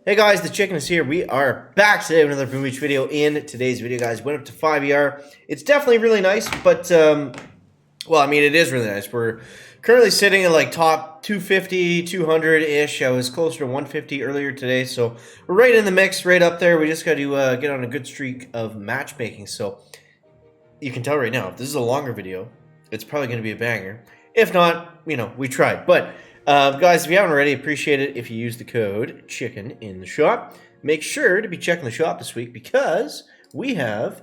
Hey guys, the Chicken is here. We are back today with another Boom Beach video. In today's video, guys, went up to 5 It's definitely really nice, but, well, I mean, it is really nice. We're currently sitting in, like, top 250, 200-ish. I was closer to 150 earlier today, so we're right in the mix, right up there. We just got to get on a good streak of matchmaking, so you can tell right now, if this is a longer video, it's probably going to be a banger. If not, you know, we tried. But, guys, if you haven't already, appreciate it if you use the code CHICKEN in the shop. Make sure to be checking the shop this week because we have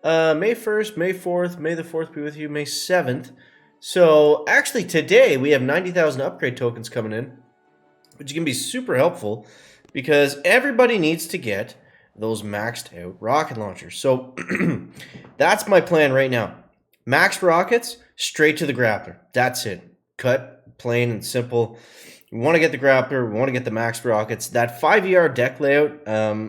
May 1st, May 4th, May the 4th be with you, May 7th. So, actually, today we have 90,000 upgrade tokens coming in, which is going to be super helpful because everybody needs to get those maxed out rocket launchers. So, that's my plan right now. Maxed rockets, straight to the grappler. That's it. Cut, plain and simple. We want to get the grappler. We want to get the maxed rockets. That 5 deck layout,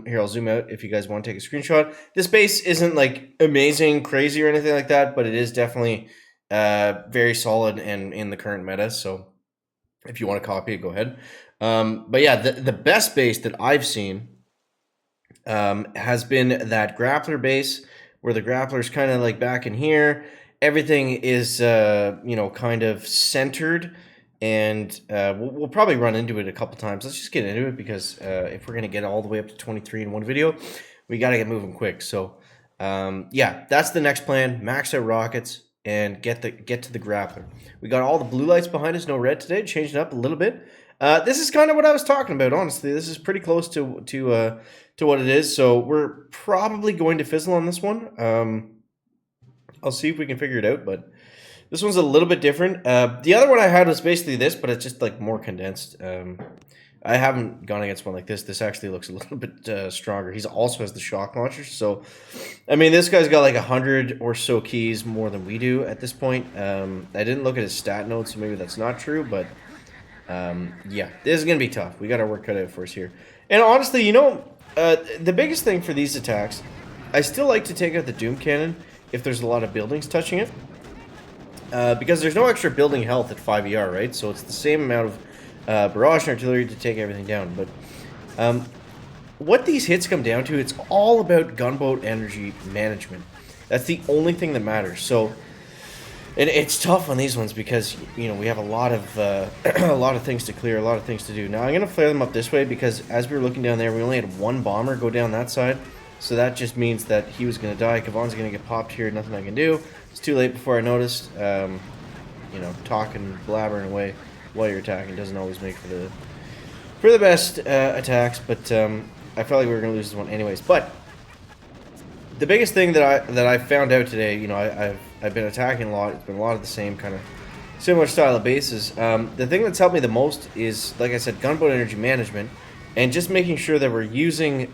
here, I'll zoom out if you guys want to take a screenshot. This base isn't like amazing, crazy, or anything like that, but it is definitely very solid and in the current meta. So if you want to copy it, go ahead. But yeah, the best base that I've seen has been that grappler base where the grappler's kind of like back in here. Everything is, you know, kind of centered, and we'll probably run into it a couple times. Let's just get into it because if we're going to get all the way up to 23 in one video, we got to get moving quick. So, yeah, that's the next plan. Max out rockets and get to the grappler. We got all the blue lights behind us, no red today, changing up a little bit. This is kind of what I was talking about, honestly. This is pretty close to what it is, so we're probably going to fizzle on this one. I'll see if we can figure it out, but this one's a little bit different. The other one I had was basically this, but it's just like more condensed. I haven't gone against one like this. This actually looks a little bit stronger. He also has the shock launcher, so I mean, this guy's got like 100 or so keys more than we do at this point. I didn't look at his stat notes, so maybe that's not true, but yeah, this is gonna be tough. We got our work cut out for us here. And honestly, you know, the biggest thing for these attacks, I still like to take out the Doom Cannon if there's a lot of buildings touching it, because there's no extra building health at 5 right? So it's the same amount of barrage and artillery to take everything down. But what these hits come down to, it's all about gunboat energy management. That's the only thing that matters. So, and it's tough on these ones because, you know, we have a lot of a lot of things to clear, a lot of things to do. Now I'm gonna flare them up this way because as we were looking down there, we only had one bomber go down that side. So that just means that he was going to die. Kavon's going to get popped here. Nothing I can do. It's too late before I noticed. You know, talking, blabbering away while you're attacking doesn't always make for the best attacks. But I felt like we were going to lose this one anyways. But the biggest thing that I found out today, you know, I've been attacking a lot. It's been a lot of the same kind of similar style of bases. The thing that's helped me the most is, like I said, gunboat energy management. And just making sure that we're using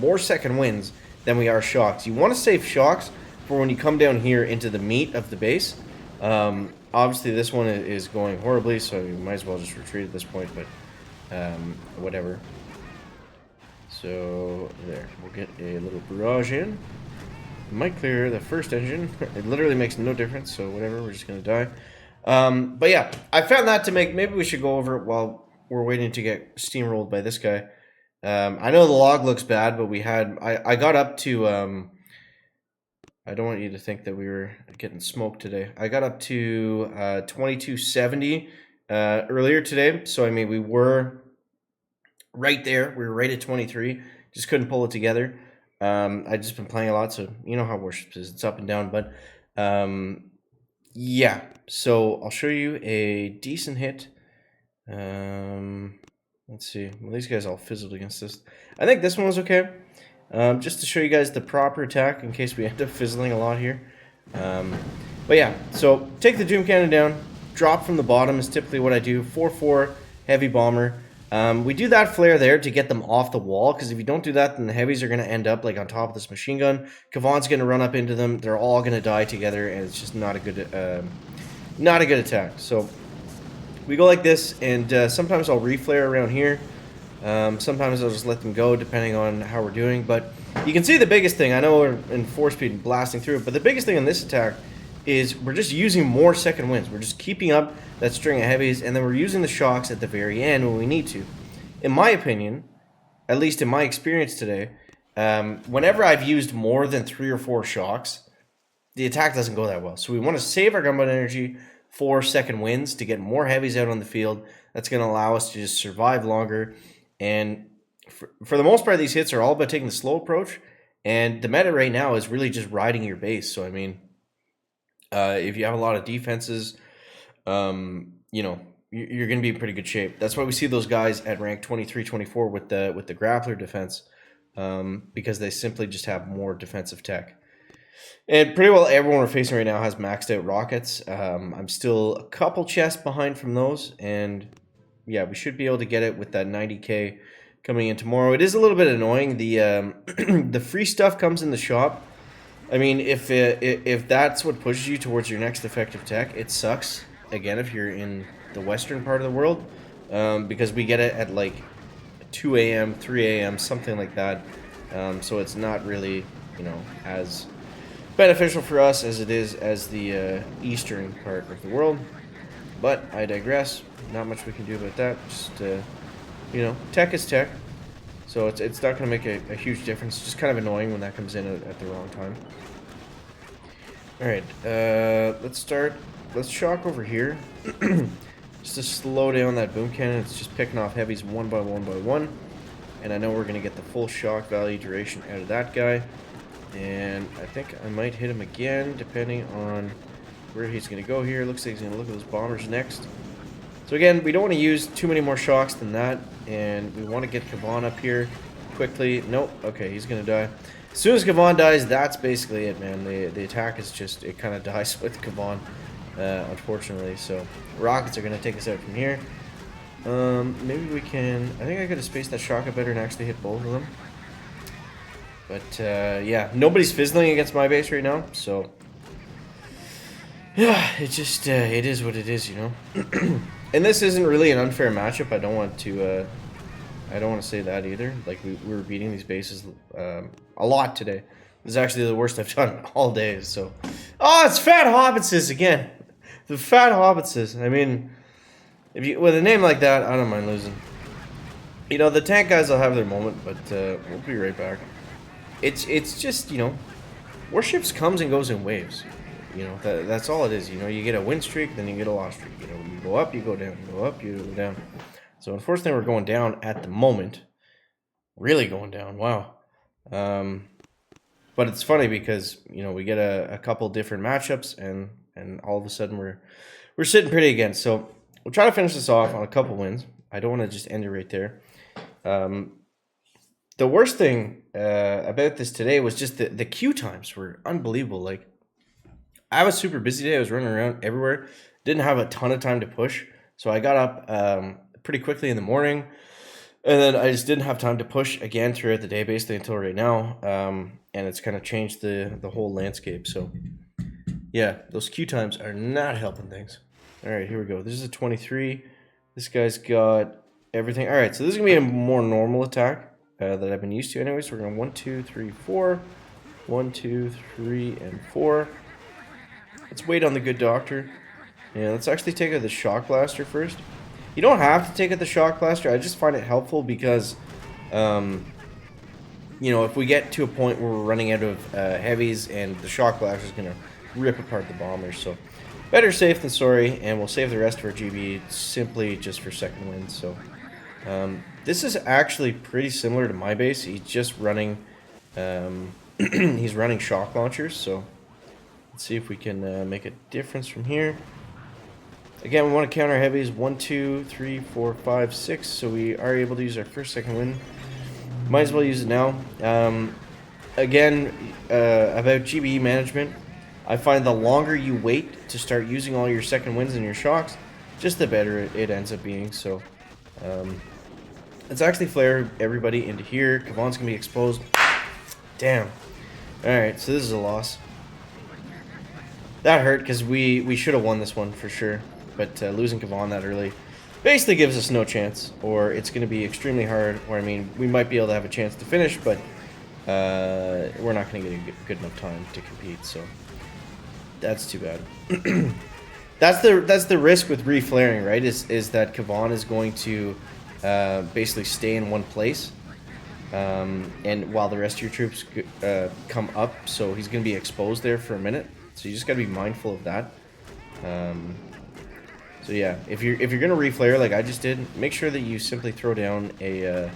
more second winds than we are shocks. You want to save shocks for when you come down here into the meat of the base. Obviously, this one is going horribly, so you might as well just retreat at this point, but whatever. So, there. We'll get a little barrage in. Might clear the first engine. It literally makes no difference, so whatever. We're just going to die. But yeah, I found that to make... Maybe we should go over it while we're waiting to get steamrolled by this guy. I know the log looks bad, but we had... I got up to... I don't want you to think that we were getting smoked today. I got up to 2270 earlier today. So, I mean, we were right there. We were right at 23. Just couldn't pull it together. I've just been playing a lot, so you know how Warships is. It's up and down. But, yeah. So, I'll show you a decent hit. Let's see. Well, these guys all fizzled against this. I think this one was okay. Just to show you guys the proper attack in case we end up fizzling a lot here. But yeah, so take the Doom Cannon down. Drop from the bottom is typically what I do. 4-4 heavy bomber. We do that flare there to get them off the wall, because if you don't do that, then the heavies are going to end up like on top of this machine gun. Kavon's going to run up into them. They're all going to die together, and it's just not a good attack. So we go like this, and sometimes I'll reflare around here. Sometimes I'll just let them go depending on how we're doing. But you can see the biggest thing, I know we're in 4-speed and blasting through it, but the biggest thing on this attack is we're just using more second winds. We're just keeping up that string of heavies, and then we're using the shocks at the very end when we need to. In my opinion, at least in my experience today, whenever I've used more than 3 or 4 shocks, the attack doesn't go that well. So we want to save our gunboat energy for second wins to get more heavies out on the field. That's going to allow us to just survive longer. And for the most part, these hits are all about taking the slow approach. And the meta right now is really just riding your base. So, I mean, if you have a lot of defenses, you know, you're going to be in pretty good shape. That's why we see those guys at rank 23, 24 with the grappler defense, because they simply just have more defensive tech. And pretty well everyone we're facing right now has maxed out rockets. I'm still a couple chests behind from those, and yeah, we should be able to get it with that 90k coming in tomorrow. It is a little bit annoying. The the free stuff comes in the shop. I mean, if that's what pushes you towards your next effective tech, it sucks. Again, if you're in the western part of the world, because we get it at like 2 a.m., 3 a.m., something like that. So it's not really, you know, as beneficial for us as it is as the eastern part of the world. But I digress. Not much we can do about that. Just, you know, tech is tech. So it's not going to make a huge difference. It's just kind of annoying when that comes in at the wrong time. Alright, let's start. Let's shock over here. Just to slow down that boom cannon. It's just picking off heavies one by one. And I know we're going to get the full shock value duration out of that guy. And I think I might hit him again, depending on where he's going to go here. Looks like he's going to look at those bombers next. So again, we don't want to use too many more shocks than that. And we want to get Kavan up here quickly. Nope. Okay, he's going to die. As soon as Kavan dies, that's basically it, man. The attack is just, it kind of dies with Kavan, unfortunately. So rockets are going to take us out from here. Maybe we can, I think I could have spaced that shock a better and actually hit both of them. But, yeah, nobody's fizzling against my base right now, so yeah, it just, it is what it is, you know. And this isn't really an unfair matchup. I don't want to say that either. Like, we were beating these bases a lot today. This is actually the worst I've done all day, so. Oh, it's Fat Hobbitses again. The Fat Hobbitses. I mean, if you with a name like that, I don't mind losing. You know, the tank guys will have their moment, but we'll be right back. It's just, you know, Warships comes and goes in waves. You know, that's all it is. You know, you get a win streak, then you get a loss streak. You know, you go up, you go down, you go up, you go down. So unfortunately, we're going down at the moment. Really going down. Wow. But it's funny because, you know, we get a couple different matchups, and all of a sudden we're sitting pretty again. So we'll try to finish this off on a couple wins. I don't want to just end it right there. The worst thing about this today was just the queue times were unbelievable. Like, I was super busy today. I was running around everywhere. Didn't have a ton of time to push. So I got up pretty quickly in the morning. And then I just didn't have time to push again throughout the day, basically until right now. And it's kind of changed the whole landscape. So, yeah, those queue times are not helping things. All right, here we go. This is a 23. This guy's got everything. All right, so this is going to be a more normal attack that I've been used to anyway. So we're going 1, 2, 3, 4. 1, 2, 3, and 4. Let's wait on the good doctor. Yeah, let's actually take out the shock blaster first. You don't have to take out the shock blaster. I just find it helpful because, you know, if we get to a point where we're running out of heavies and the shock blaster is going to rip apart the bombers. So better safe than sorry, and we'll save the rest of our GB simply just for second wins. So this is actually pretty similar to my base. He's just running, he's running shock launchers. So let's see if we can make a difference from here. Again, we want to count our heavies 1, 2, 3, 4, 5, 6. So we are able to use our first second win. Might as well use it now. Again, about GBE management, I find the longer you wait to start using all your second wins and your shocks, just the better it ends up being. So let's actually flare everybody into here. Kavan's going to be exposed. Damn. Alright, so this is a loss. That hurt because we should have won this one for sure. But losing Kavan that early basically gives us no chance, or it's going to be extremely hard. Or I mean, we might be able to have a chance to finish, but we're not going to get a good enough time to compete. So that's too bad. That's the risk with reflaring, right? Is that Kavan is going to basically stay in one place, and while the rest of your troops come up, so he's going to be exposed there for a minute. So you just got to be mindful of that. So yeah, if you're going to reflare like I just did, make sure that you simply throw down a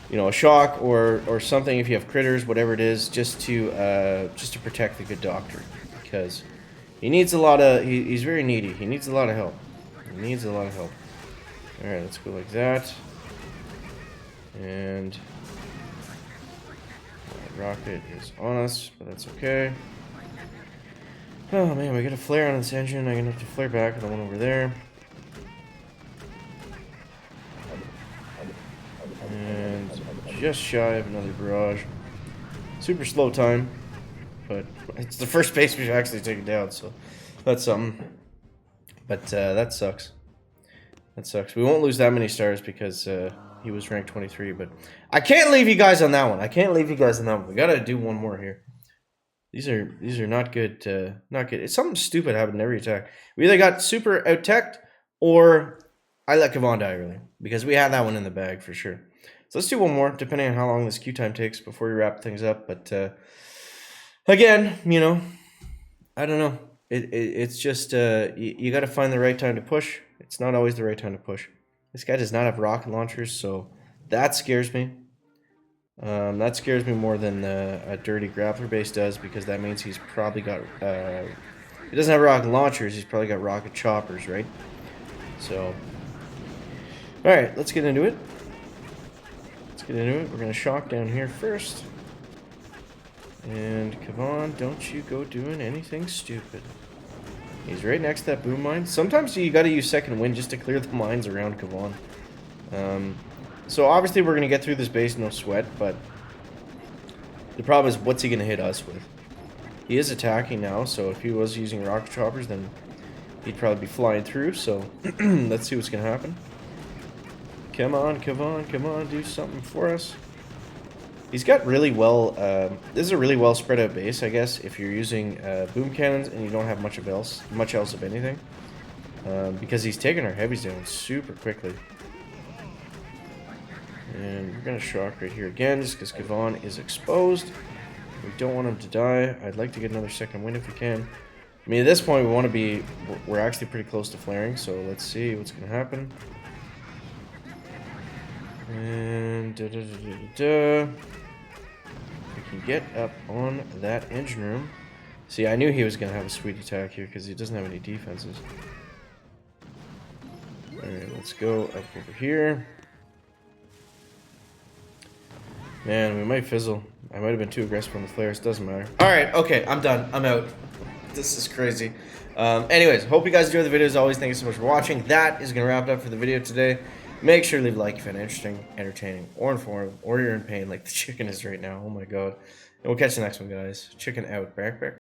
you know, a shock or something if you have critters, whatever it is, just to protect the good doctor, because he needs a lot of he's very needy. He needs a lot of help. He needs a lot of help. All right, let's go like that. And rocket is on us, but that's okay. Oh man, we got a flare on this engine. I'm gonna have to flare back on the one over there. And just shy of another barrage. Super slow time, but it's the first base we've actually taken down, so that's something. But that sucks. That sucks. We won't lose that many stars because he was ranked 23, but I can't leave you guys on that one. I can't leave you guys on that one. We gotta do one more here. These are not good. Not good. It's something stupid happened every attack. We either got super out-teched or I let Kevon die early because we had that one in the bag for sure. So let's do one more, depending on how long this queue time takes before we wrap things up. But again, you know, I don't know. It's just you got to find the right time to push. It's not always the right time to push. This guy does not have rocket launchers, so that scares me. That scares me more than a dirty grappler base does, because that means he's probably got... he doesn't have rocket launchers, he's probably got rocket choppers, right? So... Alright, let's get into it. Let's get into it. We're going to shock down here first. And Kevon, don't you go doing anything stupid. He's right next to that boom mine. Sometimes you got to use second wind just to clear the mines around Kevon. So obviously we're going to get through this base no sweat, but the problem is, what's he going to hit us with? He is attacking now, so if he was using rocket choppers, then he'd probably be flying through, so let's see what's going to happen. Come on, Kevon, come on, do something for us. He's got really well, this is a really well spread out base, I guess, if you're using boom cannons and you don't have much else of anything. Because he's taking our heavies down super quickly. And we're going to shock right here again, just because Kevon is exposed. We don't want him to die. I'd like to get another second wind if we can. I mean, at this point, we want to be... We're actually pretty close to flaring, so let's see what's going to happen. And... We can get up on that engine room. See, I knew he was going to have a sweet attack here, because he doesn't have any defenses. Alright, let's go up over here. Man, we might fizzle. I might have been too aggressive on the flares. Doesn't matter. Alright, okay, I'm done. I'm out. This is crazy. Anyways, hope you guys enjoyed the video. As always, thank you so much for watching. That is going to wrap it up for the video today. Make sure to leave a like if you found it interesting, entertaining, or informative, or you're in pain like the chicken is right now. Oh my god. And we'll catch you next one, guys. Chicken out. Back.